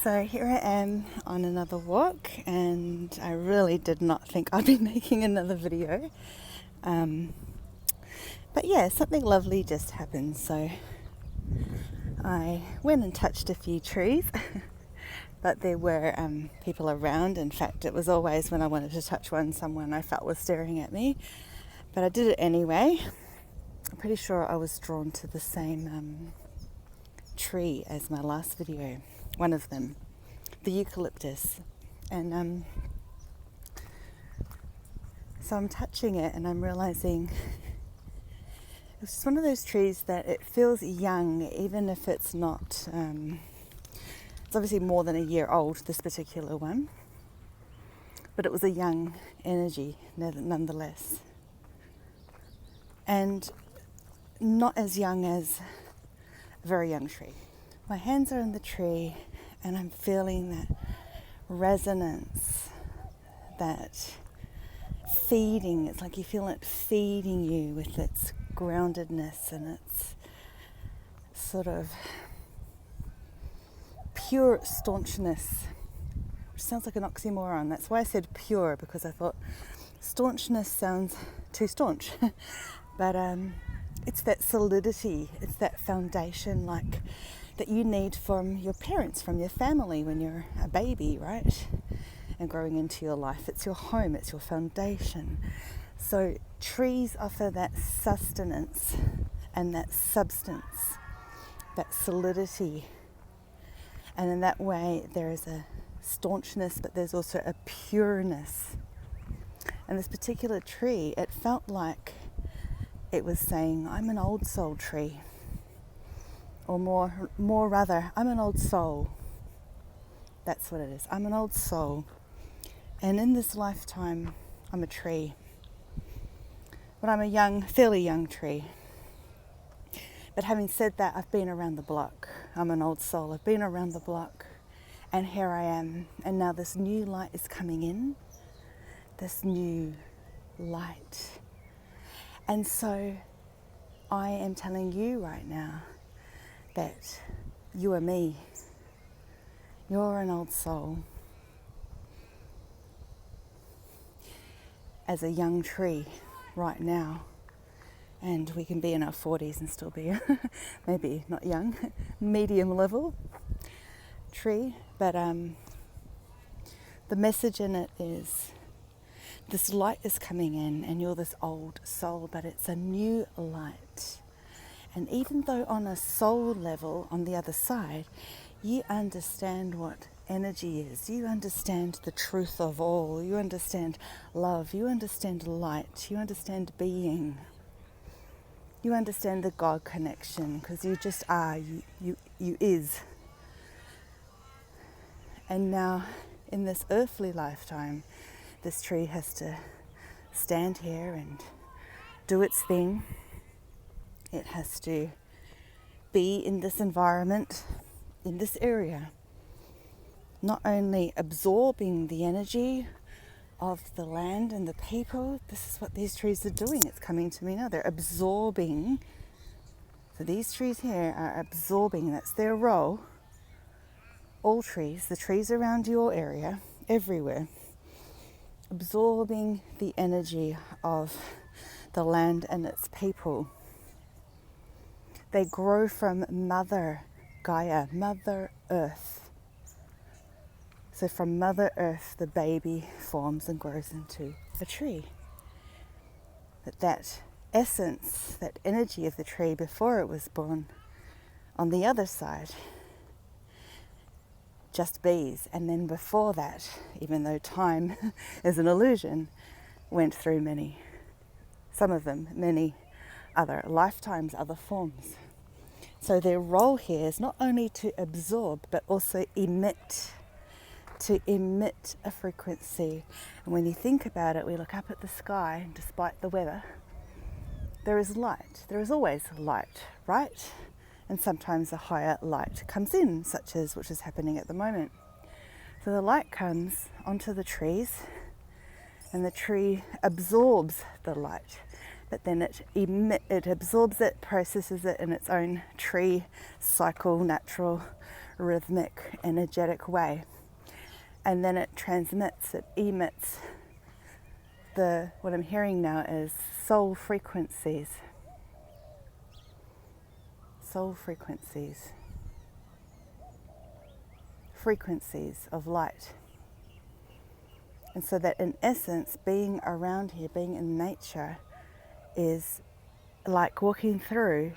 So here I am on another walk, and I really did not think I'd be making another video. But yeah, something lovely just happened. So I went and touched a few trees, but there were people around. In fact, it was always when I wanted to touch one, someone I felt was staring at me. But I did it anyway. I'm pretty sure I was drawn to the same tree as my last video, one of them, the eucalyptus. And so I'm touching it and I'm realizing it's just one of those trees that it feels young, even if it's not, it's obviously more than a year old, this particular one, but it was a young energy nonetheless. And not as young as a very young tree. My hands are in the tree and I'm feeling that resonance, that feeding. It's like you feel it feeding you with its groundedness and its sort of pure staunchness, which sounds like an oxymoron. That's why I said pure, because I thought staunchness sounds too staunch. But it's that solidity, it's that foundation like that you need from your parents, from your family when you're a baby, right? And growing into your life. It's your home, it's your foundation. So trees offer that sustenance and that substance, that solidity. And in that way there is a staunchness, but there's also a pureness. And this particular tree, it felt like it was saying, I'm an old soul tree. Or more rather, I'm an old soul. That's what it is. I'm an old soul. And in this lifetime, I'm a tree. But I'm a fairly young tree. But having said that, I've been around the block. I'm an old soul. I've been around the block. And here I am. And now this new light is coming in. This new light. And so I am telling you right now that you are me. You're an old soul. As a young tree right now. And we can be in our 40s and still be, maybe not young, medium level tree. But the message in it is, this light is coming in and you're this old soul, but it's a new light. And even though on a soul level, on the other side, you understand what energy is, you understand the truth of all, you understand love, you understand light, you understand being, you understand the God connection, because you just are, you is. And now in this earthly lifetime, this tree has to stand here and do its thing. It has to be in this environment, in this area, not only absorbing the energy of the land and the people. This is what these trees are doing. It's coming to me now. They're absorbing. So these trees here are absorbing. That's their role. All trees, the trees around your area, everywhere, absorbing the energy of the land and its people. They grow from Mother Gaia, Mother Earth. So from Mother Earth, the baby forms and grows into a tree. But that essence, that energy of the tree before it was born, on the other side, just bees. And then before that, even though time is an illusion, went through many other lifetimes, other forms. So their role here is not only to absorb, but also emit, to emit a frequency. And when you think about it, we look up at the sky, despite the weather, there is light. There is always light, right? And sometimes a higher light comes in, such as which is happening at the moment. So the light comes onto the trees, and the tree absorbs the light. But then it absorbs it, processes it in its own tree cycle, natural rhythmic, energetic way. And then it transmits, it emits. What I'm hearing now is soul frequencies. Soul frequencies. Frequencies of light. And so that in essence, being around here, being in nature, is like walking through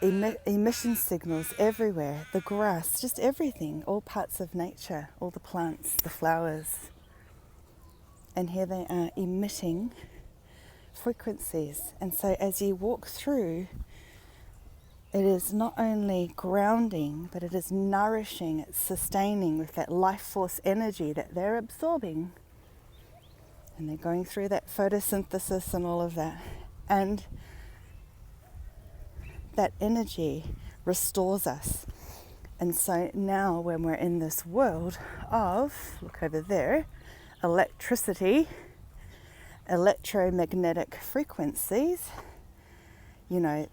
emission signals everywhere, the grass, just everything, all parts of nature, all the plants, the flowers. And here they are emitting frequencies. And so as you walk through, it is not only grounding, but it is nourishing, it's sustaining with that life force energy that they're absorbing. And they're going through that photosynthesis and all of that. And that energy restores us. And so now when we're in this world of, look over there, electricity, electromagnetic frequencies,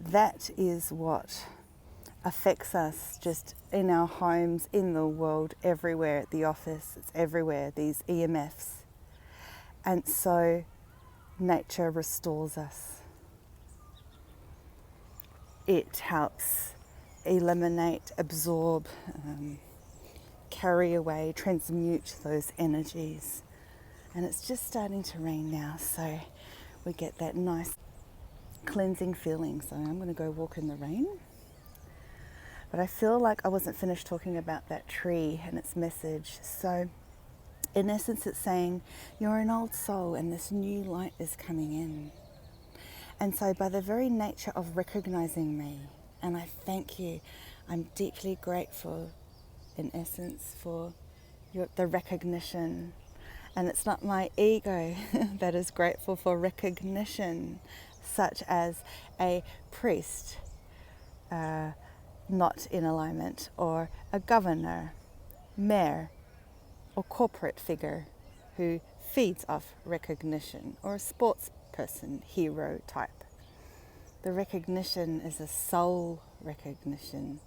that is what affects us just in our homes, in the world, everywhere, at the office, it's everywhere, these EMFs. And so nature restores us. It helps eliminate, absorb, carry away, transmute those energies. And it's just starting to rain now, so we get that nice cleansing feeling. So I'm going to go walk in the rain. But I feel like I wasn't finished talking about that tree and its message. So in essence, it's saying, you're an old soul and this new light is coming in. And so by the very nature of recognizing me, and I thank you, I'm deeply grateful in essence for the recognition. And it's not my ego that is grateful for recognition, such as a priest not in alignment, or a governor, mayor, or corporate figure who feeds off recognition, or a sports person, hero type. The recognition is a soul recognition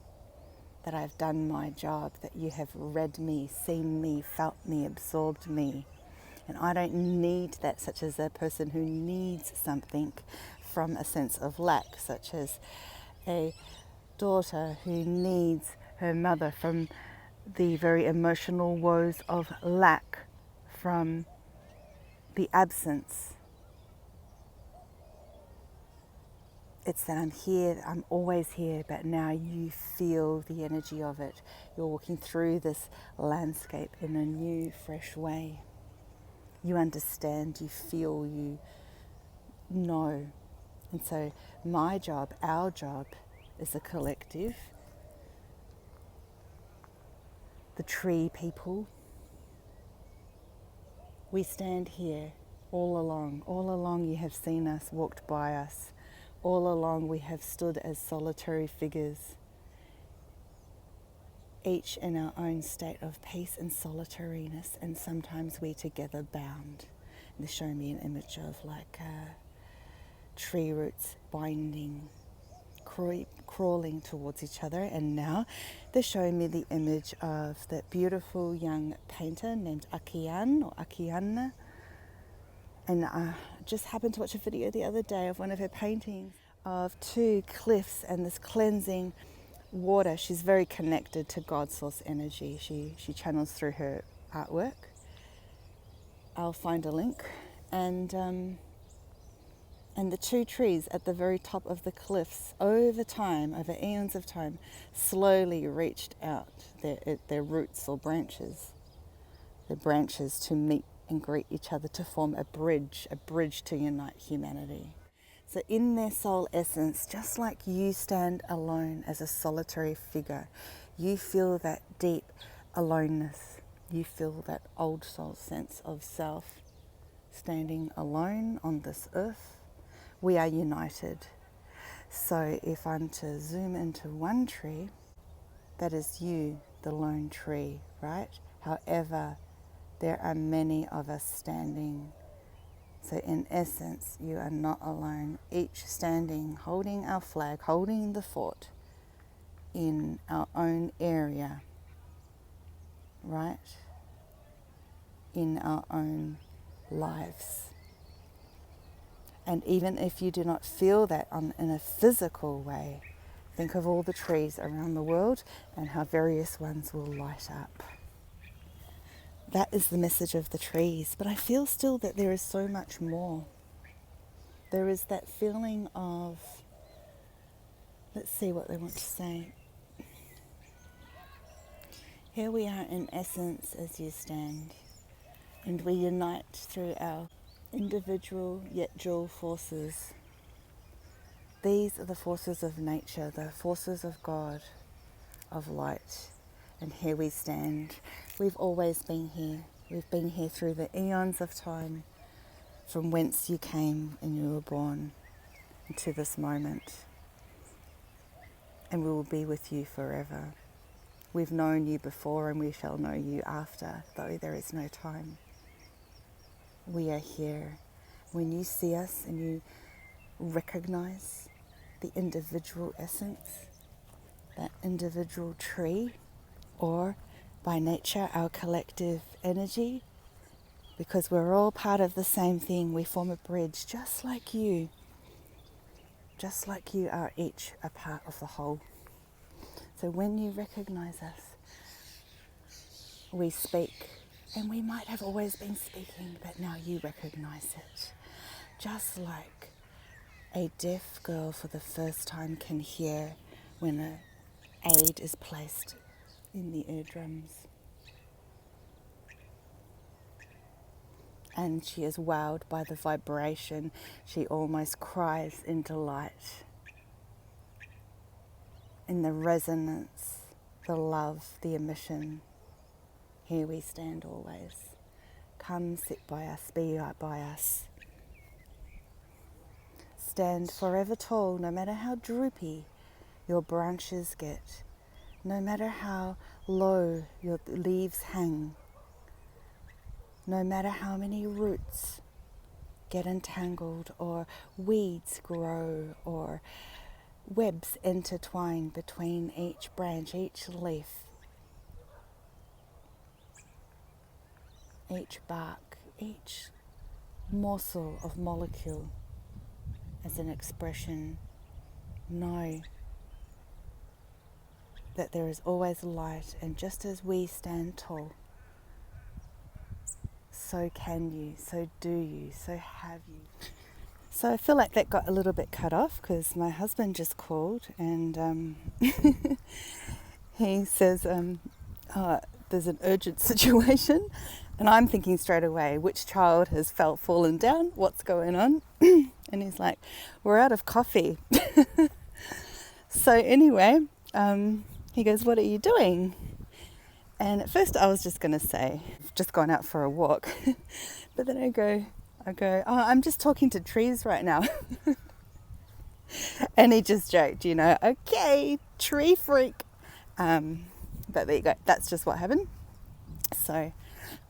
that I've done my job, that you have read me, seen me, felt me, absorbed me. And I don't need that, such as a person who needs something from a sense of lack, such as a daughter who needs her mother from the very emotional woes of lack, from the absence. It's that I'm here, I'm always here, but now you feel the energy of it. You're walking through this landscape in a new, fresh way. You understand, you feel, you know. And so my job, our job, as a collective, the tree people, we stand here all along. All along you have seen us, walked by us. All along we have stood as solitary figures, each in our own state of peace and solitariness, and sometimes we together bound. And they show me an image of like tree roots binding, crawling towards each other. And now they're showing me the image of that beautiful young painter named Akian or Akiana. And I just happened to watch a video the other day of one of her paintings of two cliffs and this cleansing water. She's very connected to God's source energy. She channels through her artwork. I'll find a link. And the two trees at the very top of the cliffs, over time, over eons of time, slowly reached out their roots or branches, their branches to meet and greet each other, to form a bridge to unite humanity. So in their soul essence, just like you stand alone as a solitary figure, you feel that deep aloneness. You feel that old soul sense of self, standing alone on this earth. We are united. So if I'm to zoom into one tree, that is you, the lone tree, right? However, there are many of us standing. So in essence, you are not alone, each standing, holding our flag, holding the fort, in our own area, right? In our own lives. And even if you do not feel that in a physical way, think of all the trees around the world and how various ones will light up. That is the message of the trees. But I feel still that there is so much more. There is that feeling of, let's see what they want to say. Here we are in essence as you stand, and we unite through our individual yet dual forces. These are the forces of nature, the forces of God, of light. And here we stand. We've always been here. We've been here through the eons of time, from whence you came and you were born, to this moment. And we will be with you forever. We've known you before and we shall know you after, though there is no time. We are here. When you see us and you recognize the individual essence, that individual tree, or by nature our collective energy, because we're all part of the same thing, we form a bridge just like you are each a part of the whole. So when you recognize us, we speak, and we might have always been speaking, but now you recognize it. Just like a deaf girl for the first time can hear when an aid is placed in the eardrums. And she is wowed by the vibration. She almost cries in delight. In the resonance, the love, the emission. Here we stand always. Come sit by us, be by us. Stand forever tall, no matter how droopy your branches get, no matter how low your leaves hang, no matter how many roots get entangled or weeds grow or webs intertwine between each branch, each leaf, each bark, each morsel of molecule as an expression. Know that there is always light, and just as we stand tall, so can you, so do you, so have you. So I feel like that got a little bit cut off because my husband just called and he says there's an urgent situation, and I'm thinking straight away, which child has fallen down, what's going on? And he's like, we're out of coffee. So anyway, he goes, what are you doing? And at first I was just going to say, I've just gone out for a walk. But then I go, oh, I'm just talking to trees right now. And he just joked, okay, tree freak. But there you go, that's just what happened. So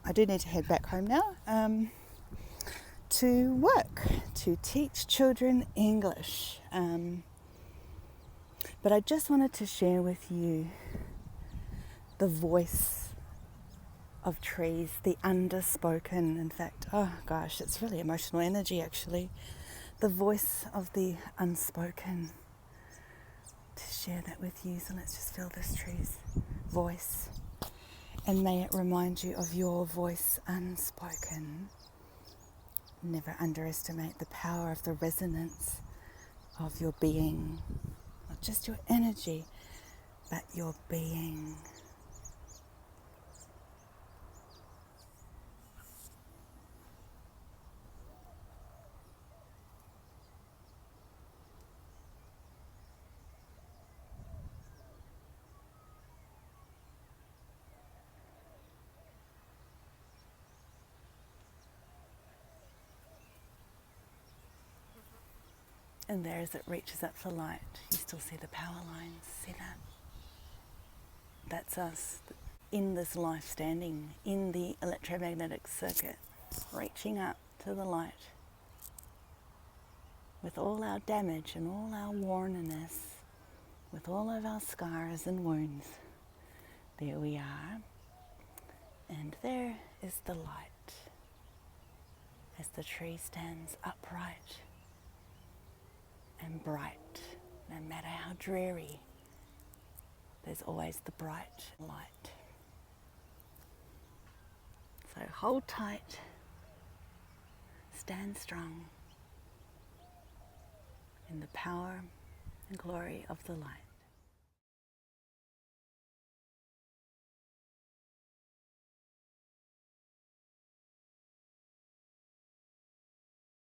I do need to head back home now to work, to teach children English. But I just wanted to share with you the voice of trees, the underspoken. In fact, oh gosh, it's really emotional energy actually. The voice of the unspoken. To share that with you. So let's just feel this tree's voice. And may it remind you of your voice unspoken. Never underestimate the power of the resonance of your being. Not just your energy, but your being. And there, as it reaches up for light, you still see the power lines. See that? That's us in this life, standing in the electromagnetic circuit, reaching up to the light with all our damage and all our wornness, with all of our scars and wounds. There we are. And there is the light as the tree stands upright and bright. No matter how dreary, there's always the bright light. So hold tight, stand strong in the power and glory of the light.